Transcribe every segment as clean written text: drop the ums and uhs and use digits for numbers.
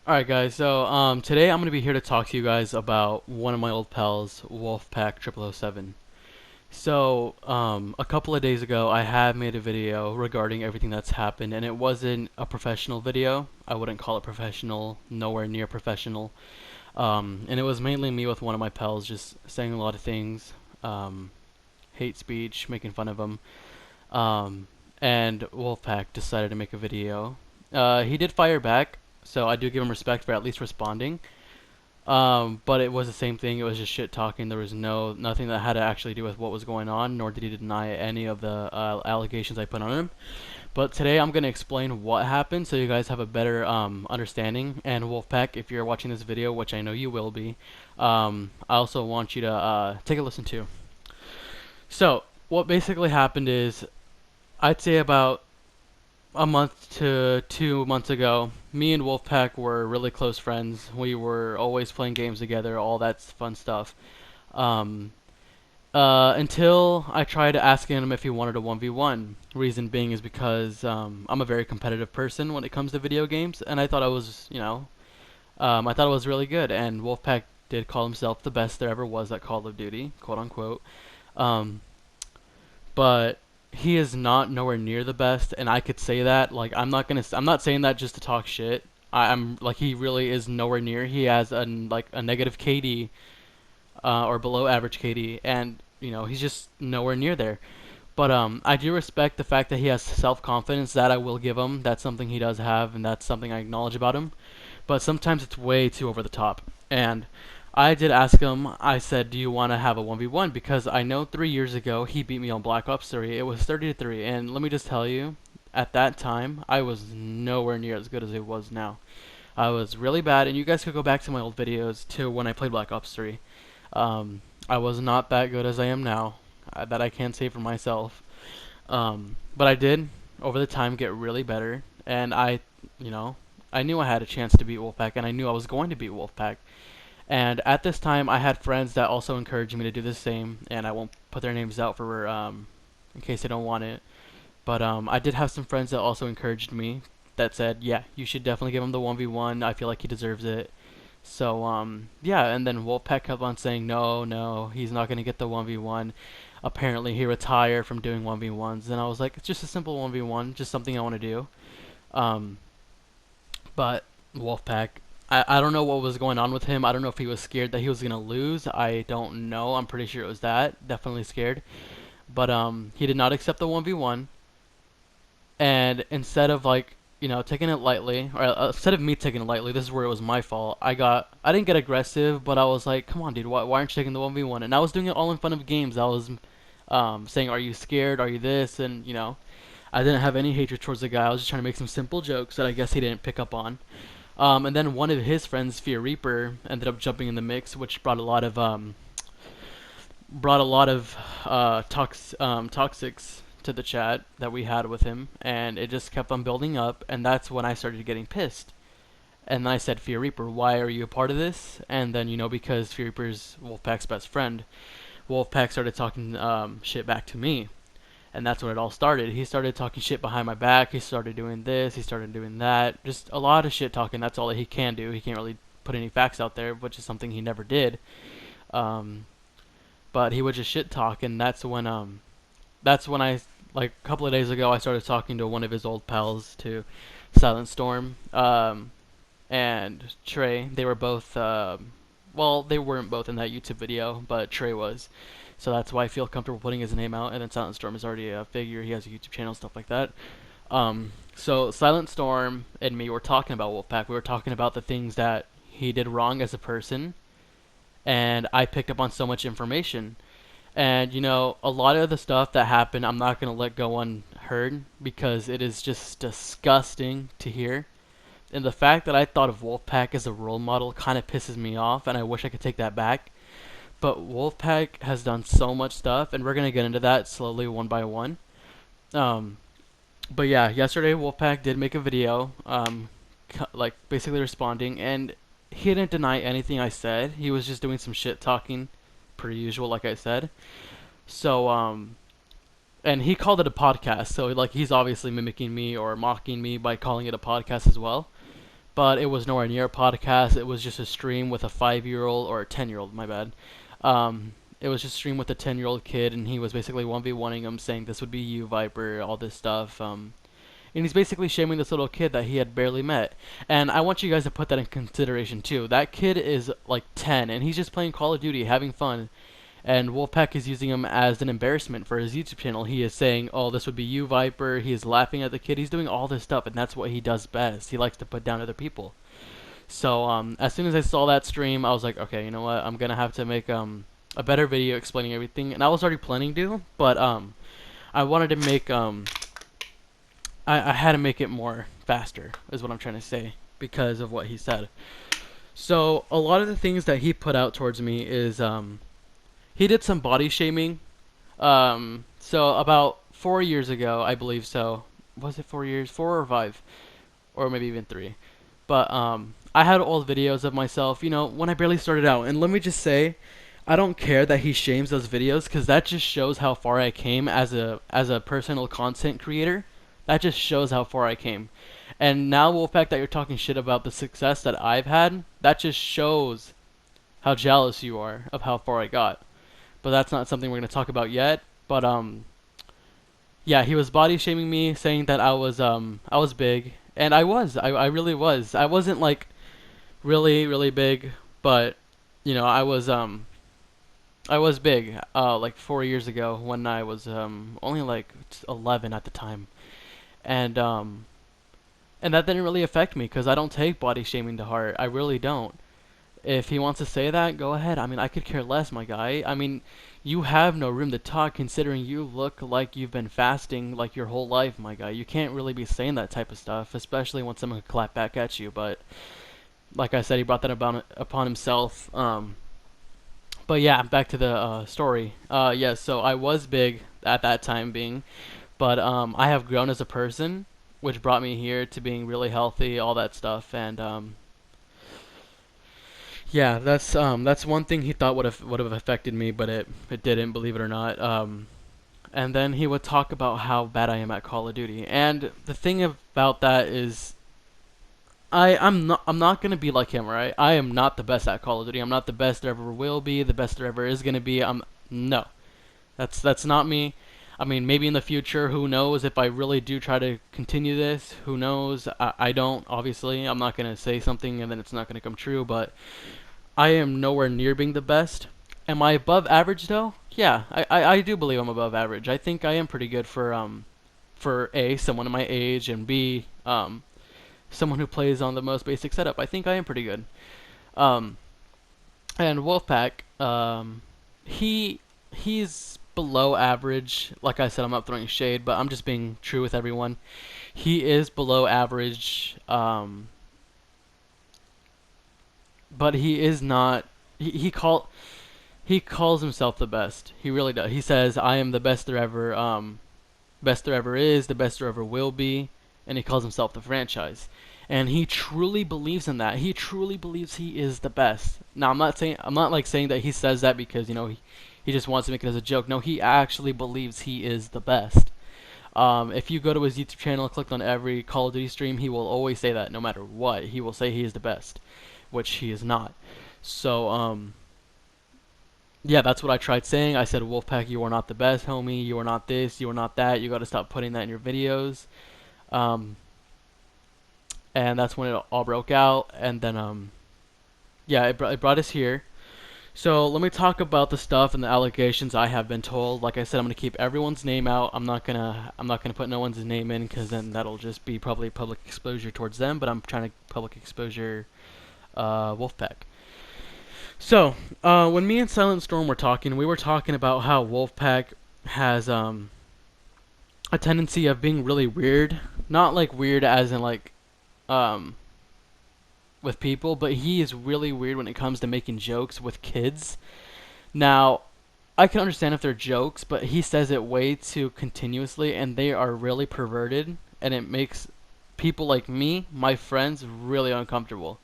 Alright guys, so today I'm going to be here to talk to you guys about one of my old pals, Wolfpack0007. So, a couple of days ago I have made a video regarding everything that's happened, and it wasn't a professional video. I wouldn't call it professional, nowhere near professional. And it was mainly me with one of my pals just saying a lot of things, hate speech, making fun of him. And Wolfpack decided to make a video. He did fire back, so I do give him respect for at least responding. But it was the same thing. It was just shit talking. There was nothing that had to actually do with what was going on, nor did he deny any of the allegations I put on him. But today I'm gonna explain what happened, so you guys have a better understanding. And Wolfpack, if you're watching this video, which I know you will be, I also want you to take a listen too. So what basically happened is, I'd say about a month to 2 months ago, me and Wolfpack were really close friends. We were always playing games together, all that fun stuff. Um, until I tried asking him if he wanted a 1v1. Reason being is because I'm a very competitive person when it comes to video games, and I thought I was, I thought it was really good. And Wolfpack did call himself the best there ever was at Call of Duty, quote unquote. Um, but he is not nowhere near the best, and I could say that. Like, I'm not saying that just to talk shit. I'm like, he really is nowhere near. He has a negative KD, or below average KD, and he's just nowhere near there. But I do respect the fact that he has self confidence. That I will give him. That's something he does have, and that's something I acknowledge about him. But sometimes it's way too over the top. And I did ask him, I said, do you want to have a 1v1? Because I know 3 years ago he beat me on Black Ops 3. It was 30-3. And let me just tell you, at that time, I was nowhere near as good as it was now. I was really bad, and you guys could go back to my old videos to when I played Black Ops 3. I was not that good as I am now, that I can say for myself. But I did, over the time, get really better, and you know, I knew I had a chance to beat Wolfpack, and I knew I was going to beat Wolfpack. And at this time, I had friends that also encouraged me to do the same, and I won't put their names out for in case they don't want it. But I did have some friends that also encouraged me that said, yeah, you should definitely give him the 1v1. I feel like he deserves it. So yeah, and then Wolfpack kept on saying no, no, he's not gonna get the 1v1. Apparently, he retired from doing 1v1s, and I was like, it's just a simple 1v1, just something I want to do. Um, but Wolfpack, I don't know what was going on with him. I don't know if he was scared that he was gonna lose. I don't know. I'm pretty sure it was that. Definitely scared. But he did not accept the 1v1, and instead of taking it lightly, or instead of me taking it lightly, this is where it was my fault. I didn't get aggressive, but I was like, come on, dude, why aren't you taking the 1v1? And I was doing it all in front of games. I was saying, are you scared? Are you this? And I didn't have any hatred towards the guy. I was just trying to make some simple jokes that I guess he didn't pick up on. And then one of his friends, Fear Reaper, ended up jumping in the mix, which brought a lot of toxics to the chat that we had with him, and it just kept on building up. And that's when I started getting pissed. And then I said, Fear Reaper, why are you a part of this? And then because Fear Reaper's Wolfpack's best friend, Wolfpack started talking shit back to me. And that's when it all started. He started talking shit behind my back. He started doing this. He started doing that. Just a lot of shit talking. That's all that he can do. He can't really put any facts out there, which is something he never did. Um, but he would just shit talk, and that's when I, like a couple of days ago, I started talking to one of his old pals, to Silent Storm, and Trey. They were both, well, they weren't both in that YouTube video, but Trey was. So that's why I feel comfortable putting his name out. And then Silent Storm is already a figure. He has a YouTube channel, stuff like that. So Silent Storm and me were talking about Wolfpack. We were talking about the things that he did wrong as a person, and I picked up on so much information. And a lot of the stuff that happened, I'm not gonna let go unheard because it is just disgusting to hear. And the fact that I thought of Wolfpack as a role model kind of pisses me off, and I wish I could take that back. But Wolfpack has done so much stuff, and we're gonna get into that slowly, one by one. Um, but yeah, yesterday Wolfpack did make a video, like basically responding, and he didn't deny anything I said. He was just doing some shit talking, per usual, like I said. So and he called it a podcast. So like he's obviously mimicking me or mocking me by calling it a podcast as well. but it was nowhere near a podcast. It was just a stream with a 5-year-old or a 10-year-old. My bad. It was just a stream with a 10-year-old kid, and he was basically 1v1ing him, saying this would be you, Viper, all this stuff. And he's basically shaming this little kid that he had barely met. And I want you guys to put that in consideration too. That kid is like 10, and he's just playing Call of Duty, having fun. And Wolfpack is using him as an embarrassment for his YouTube channel. He is saying, oh, this would be you, Viper. He is laughing at the kid. He's doing all this stuff, and that's what he does best. He likes to put down other people. So as soon as I saw that stream, I was like, okay, you know what? I'm going to have to make a better video explaining everything. And I was already planning to, but I wanted to make... I had to make it more faster, is what I'm trying to say, because of what he said. So a lot of the things that he put out towards me is... he did some body shaming. So about 4 years ago, I believe so. Was it 4 years? 4 or 5? Or maybe even 3. But I had old videos of myself, you know, when I barely started out. And let me just say, I don't care that he shames those videos, because that just shows how far I came as a personal content creator. That just shows how far I came. And now, Wolfpack, that you're talking shit about the success that I've had, that just shows how jealous you are of how far I got. But that's not something we're going to talk about yet. But yeah, he was body shaming me, saying that I was big, and I was. I really was. I wasn't like really big, but you know, I was big like 4 years ago when I was only like 11 at the time. And that didn't really affect me, because I don't take body shaming to heart. I really don't. If he wants to say that, go ahead. I mean, I could care less, my guy. I mean, you have no room to talk, considering you look like you've been fasting like your whole life, my guy. You can't really be saying that type of stuff, especially when someone could clap back at you. But like I said, he brought that upon himself. But yeah, back to the story. Yeah, so I was big at that time being, but I have grown as a person, which brought me here to being really healthy, all that stuff. And yeah, that's one thing he thought would have affected me, but it didn't, believe it or not. And then he would talk about how bad I am at Call of Duty. And the thing about that is, I'm not gonna be like him, right? I am not the best at Call of Duty. I'm not the best there ever will be, the best there ever is gonna be. No. That's not me. I mean, maybe in the future, who knows, if I really do try to continue this, who knows. I don't, obviously. I'm not gonna say something and then it's not gonna come true, but I am nowhere near being the best. Am I above average though? Yeah, I do believe I'm above average. I think I am pretty good for A, someone my age, and B, someone who plays on the most basic setup. I think I am pretty good. And Wolfpack, he's below average. Like I said, I'm not throwing shade, but I'm just being true with everyone. He is below average, but he is not. He calls himself the best. He really does. He says, "I am the best there ever, best there ever is, the best there ever will be," and he calls himself the franchise. And he truly believes in that. He truly believes he is the best. Now, I'm not like saying that he says that because, you know, he just wants to make it as a joke. No, he actually believes he is the best. If you go to his YouTube channel and click on every Call of Duty stream, he will always say that, no matter what. He will say he is the best, which he is not. So, yeah, that's what I tried saying. I said, Wolfpack, you are not the best, homie. You are not this. You are not that. You got to stop putting that in your videos. And that's when it all broke out. And then, yeah, it brought us here. So let me talk about the stuff and the allegations I have been told. Like I said, I'm gonna keep everyone's name out. I'm not gonna put no one's name in, because then that'll just be probably public exposure towards them. But I'm trying to public exposure Wolfpack. So when me and Silent Storm were talking, we were talking about how Wolfpack has a tendency of being really weird. Not like weird as in like with people, but he is really weird when it comes to making jokes with kids. Now, I can understand if they're jokes, but he says it way too continuously, and they are really perverted, and it makes people like me, my friends, really uncomfortable.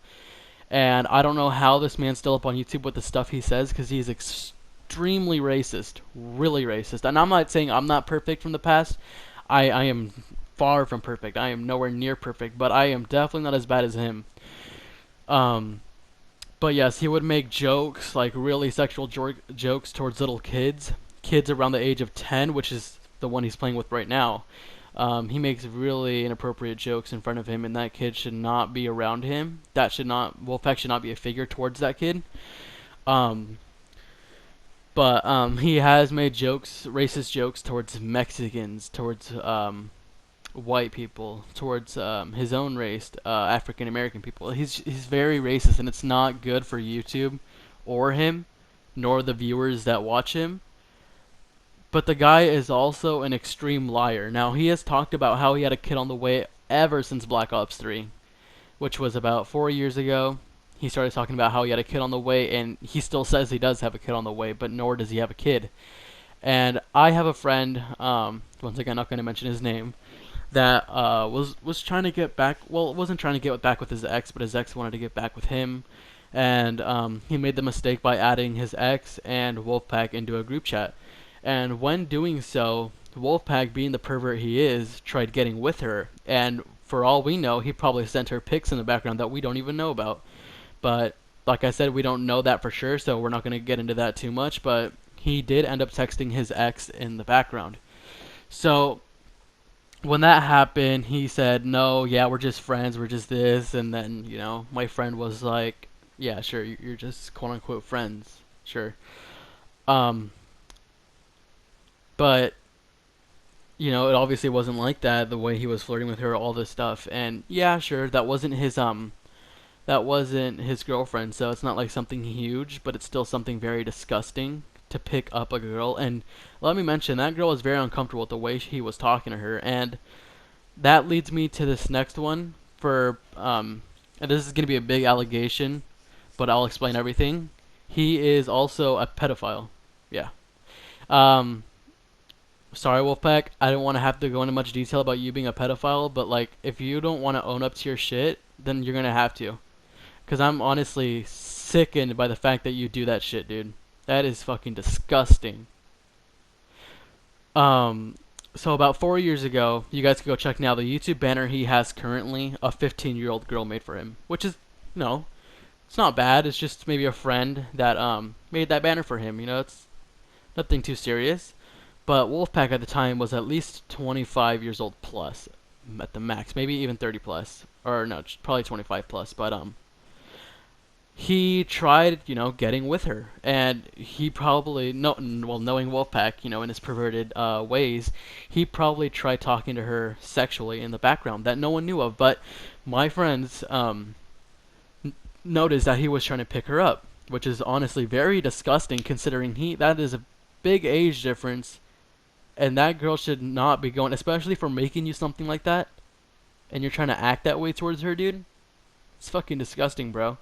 And I don't know how this man's still up on YouTube with the stuff he says, because he's extremely racist, really racist. And I'm not saying I'm not perfect from the past. I am far from perfect. I am nowhere near perfect, but I am definitely not as bad as him. Um, but yes, he would make jokes, like really sexual jokes towards little kids around the age of 10, which is the one he's playing with right now. He makes really inappropriate jokes in front of him, and that kid should not be around him. Wolfpack should not be a figure towards that kid. Um, but he has made jokes, racist jokes towards Mexicans, towards white people, towards his own race, African American people. He's very racist, and it's not good for YouTube or him, nor the viewers that watch him. But the guy is also an extreme liar. Now, he has talked about how he had a kid on the way ever since Black Ops 3, which was about 4 years ago. He started talking about how he had a kid on the way, and he still says he does have a kid on the way, but nor does he have a kid. And I have a friend, once again, not going to mention his name, that was trying to get back. Well, wasn't trying to get back with his ex, but his ex wanted to get back with him, and he made the mistake by adding his ex and Wolfpack into a group chat. And when doing so, Wolfpack, being the pervert he is, tried getting with her. And for all we know, he probably sent her pics in the background that we don't even know about. But like I said, we don't know that for sure, so we're not going to get into that too much. But he did end up texting his ex in the background. So when that happened, he said, no, yeah, we're just friends, we're just this. And then, my friend was like, yeah, sure, you're just quote-unquote friends. Sure. But it obviously wasn't like that, the way he was flirting with her, all this stuff. And yeah, sure, that wasn't his girlfriend, so it's not like something huge, but it's still something very disgusting to pick up a girl. And let me mention, that girl was very uncomfortable with the way he was talking to her. And that leads me to this next one and this is going to be a big allegation, but I'll explain everything. He is also a pedophile. Yeah. Sorry, Wolfpack, I don't want to have to go into much detail about you being a pedophile, but like, if you don't want to own up to your shit, then you're gonna have to. Cause I'm honestly sickened by the fact that you do that shit, dude. That is fucking disgusting. So about 4 years ago, you guys can go check now, the YouTube banner he has currently, a 15-year-old girl made for him, which is, it's not bad. It's just maybe a friend that made that banner for him. It's nothing too serious. But Wolfpack at the time was at least 25 years old plus, at the max, maybe even 30 plus, or no, probably 25 plus. But he tried, getting with her, and he probably knowing Wolfpack, in his perverted ways, he probably tried talking to her sexually in the background that no one knew of. But my friends noticed that he was trying to pick her up, which is honestly very disgusting, considering that is a big age difference. And that girl should not be going, especially for making you something like that, and you're trying to act that way towards her, dude. It's fucking disgusting, bro.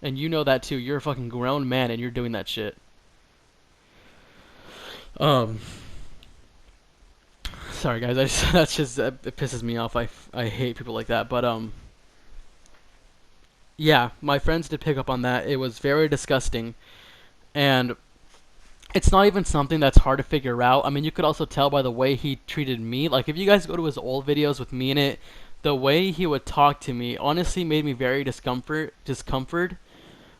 And you know that too. You're a fucking grown man and you're doing that shit. Sorry guys, it pisses me off. I hate people like that. But yeah, my friends did pick up on that. It was very disgusting, and it's not even something that's hard to figure out. I mean, you could also tell by the way he treated me. Like, if you guys go to his old videos with me in it, the way he would talk to me honestly made me very discomfort.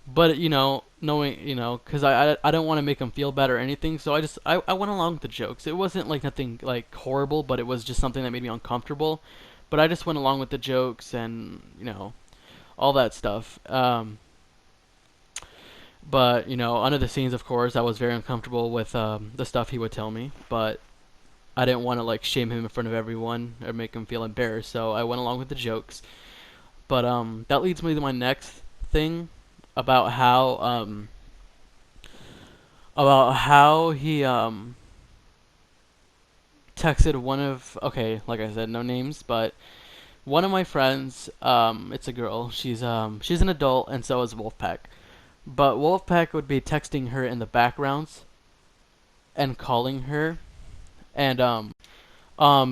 But, knowing, because I don't want to make him feel bad or anything, so I went along with the jokes. It wasn't, like, nothing, like, horrible, but it was just something that made me uncomfortable. But I just went along with the jokes and, all that stuff. But, under the scenes, of course, I was very uncomfortable with the stuff he would tell me. But I didn't want to, like, shame him in front of everyone or make him feel embarrassed. So I went along with the jokes. But that leads me to my next thing about how he texted like I said, no names, but one of my friends, it's a girl. She's an adult, and so is Wolfpack. But Wolfpack would be texting her in the backgrounds and calling her, and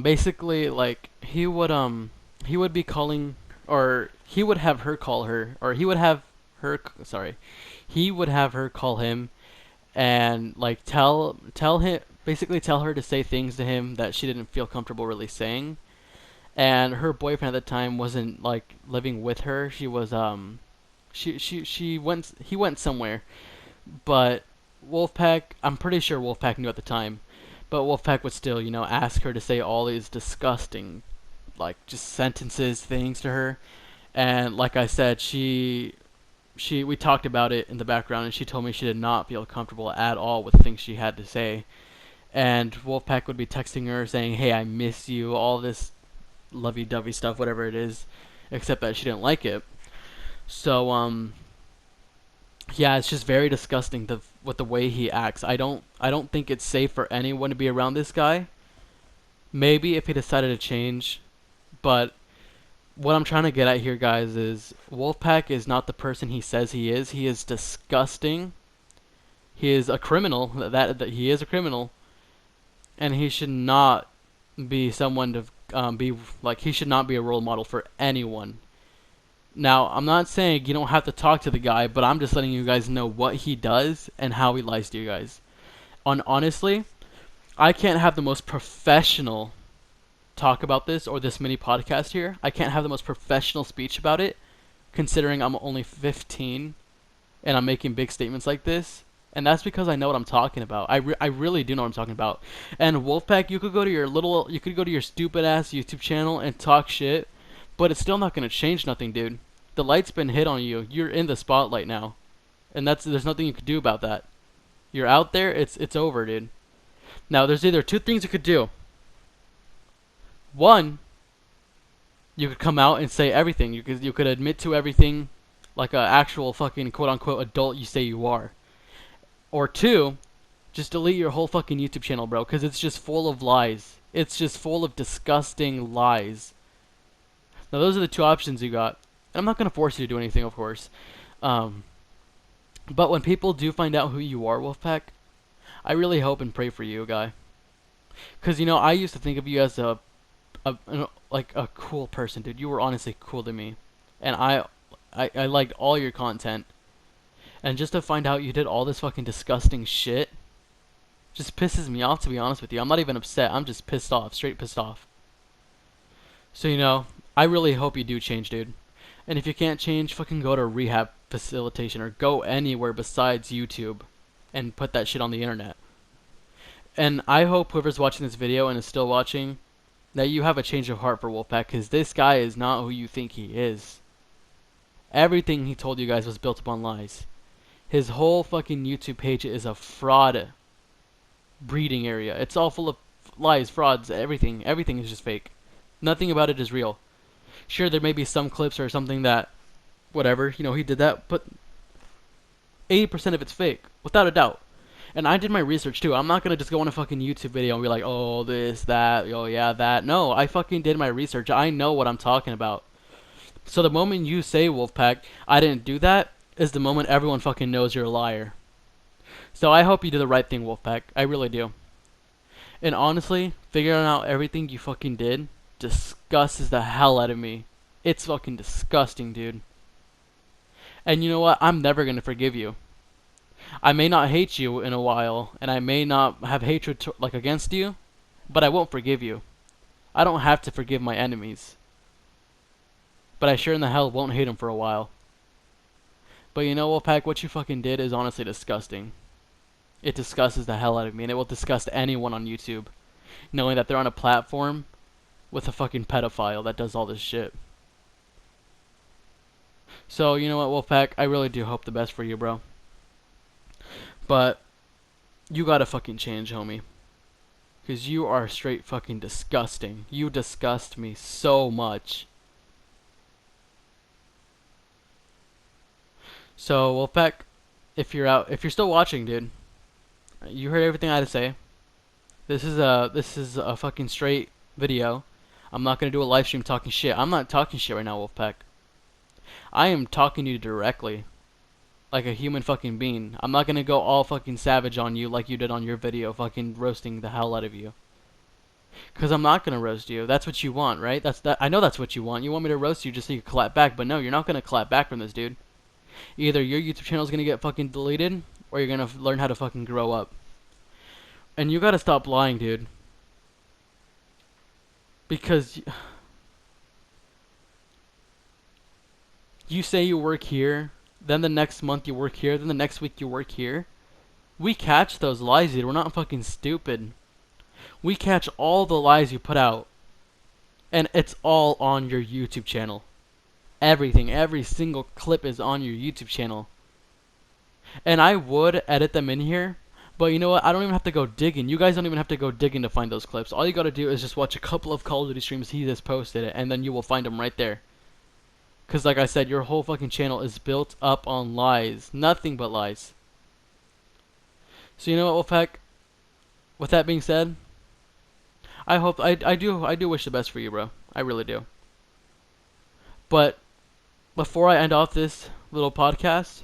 basically, like, he would be calling, or he would have her call her, or he would have her call him, and like tell her to say things to him that she didn't feel comfortable really saying. and her boyfriend at the time wasn't like living with her. She was she went he went somewhere, but Wolfpack, I'm pretty sure Wolfpack knew at the time, but Wolfpack would still, ask her to say all these disgusting, like, just sentences, things to her. And like I said, we talked about it in the background, and she told me she did not feel comfortable at all with things she had to say. And Wolfpack would be texting her saying, "Hey, I miss you," all this lovey-dovey stuff, whatever it is, except that she didn't like it. So yeah, it's just very disgusting with the way he acts. I don't think it's safe for anyone to be around this guy. Maybe if he decided to change, but what I'm trying to get at here, guys, is Wolfpack is not the person he says he is. He is disgusting. He is a criminal. That he is a criminal, and he should not be someone to be like. He should not be a role model for anyone. Now, I'm not saying you don't have to talk to the guy, but I'm just letting you guys know what he does and how he lies to you guys. Honestly, I can't have the most professional talk about this or this mini podcast here. I can't have the most professional speech about it, considering I'm only 15 and I'm making big statements like this. And that's because I know what I'm talking about. I really do know what I'm talking about. And Wolfpack, you could go to your stupid ass YouTube channel and talk shit, but it's still not gonna change nothing, dude. The light's been hit on you. You're in the spotlight now, and there's nothing you could do about that. You're out there. It's over, dude. Now there's either two things you could do. One, you could come out and say everything. You could admit to everything, like a actual fucking quote unquote adult you say you are. Or two, just delete your whole fucking YouTube channel, bro, because it's just full of lies. It's just full of disgusting lies. Now those are the two options you got. And I'm not gonna force you to do anything, of course. But when people do find out who you are, Wolfpack, I really hope and pray for you, guy. Because I used to think of you as like a cool person, dude. You were honestly cool to me, and I liked all your content. And just to find out you did all this fucking disgusting shit, just pisses me off, to be honest with you. I'm not even upset. I'm just pissed off, straight pissed off. So I really hope you do change, dude. And if you can't change, fucking go to a rehab facilitation or go anywhere besides YouTube and put that shit on the internet. And I hope whoever's watching this video and is still watching, that you have a change of heart for Wolfpack, because this guy is not who you think he is. Everything he told you guys was built upon lies. His whole fucking YouTube page is a fraud breeding area. It's all full of lies, frauds, everything. Everything is just fake. Nothing about it is real. Sure, there may be some clips or something that, whatever, he did that, but 80% of it's fake, without a doubt. And I did my research too. I'm not gonna just go on a fucking YouTube video and be like, oh, this, that, oh, yeah, that. No, I fucking did my research. I know what I'm talking about. So the moment you say, Wolfpack, I didn't do that, is the moment everyone fucking knows you're a liar. So I hope you do the right thing, Wolfpack. I really do. And honestly, figuring out everything you fucking did disgusts the hell out of me. It's fucking disgusting, dude. And you know what? I'm never gonna forgive you. I may not hate you in a while, and I may not have hatred against you, but I won't forgive you. I don't have to forgive my enemies, but I sure in the hell won't hate them for a while. But Wolfpack, what you fucking did is honestly disgusting. It disgusts the hell out of me, and it will disgust anyone on YouTube, knowing that they're on a platform with a fucking pedophile that does all this shit. So, you know what, Wolfpack? I really do hope the best for you, bro. But you gotta fucking change, homie. Because you are straight fucking disgusting. You disgust me so much. So, Wolfpack, if you're still watching, dude, you heard everything I had to say. This is a fucking straight video. I'm not gonna do a live stream talking shit. I'm not talking shit right now, Wolfpack. I am talking to you directly, like a human fucking being. I'm not gonna go all fucking savage on you like you did on your video, fucking roasting the hell out of you. Cause I'm not gonna roast you. That's what you want, right? I know that's what you want. You want me to roast you just so you can clap back, but no, you're not gonna clap back from this, dude. Either your YouTube channel is gonna get fucking deleted, or you're gonna learn how to fucking grow up. And you gotta stop lying, dude. Because You say you work here, then the next month you work here, then the next week you work here. We catch those lies, dude. We're not fucking stupid. We catch all the lies you put out, and it's all on your YouTube channel. Everything, every single clip is on your YouTube channel. And I would edit them in here, but you know what? I don't even have to go digging. You guys don't even have to go digging to find those clips. All you gotta do is just watch a couple of Call of Duty streams he just posted it, and then you will find them right there. Because like I said, your whole fucking channel is built up on lies. Nothing but lies. So you know what, Wolfpack? With that being said, I do wish the best for you, bro. I really do. But before I end off this little podcast,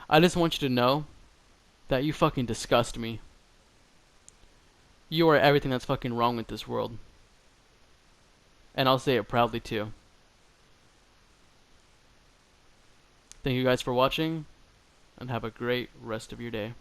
I just want you to know that you fucking disgust me. You are everything that's fucking wrong with this world. And I'll say it proudly too. Thank you guys for watching, and have a great rest of your day.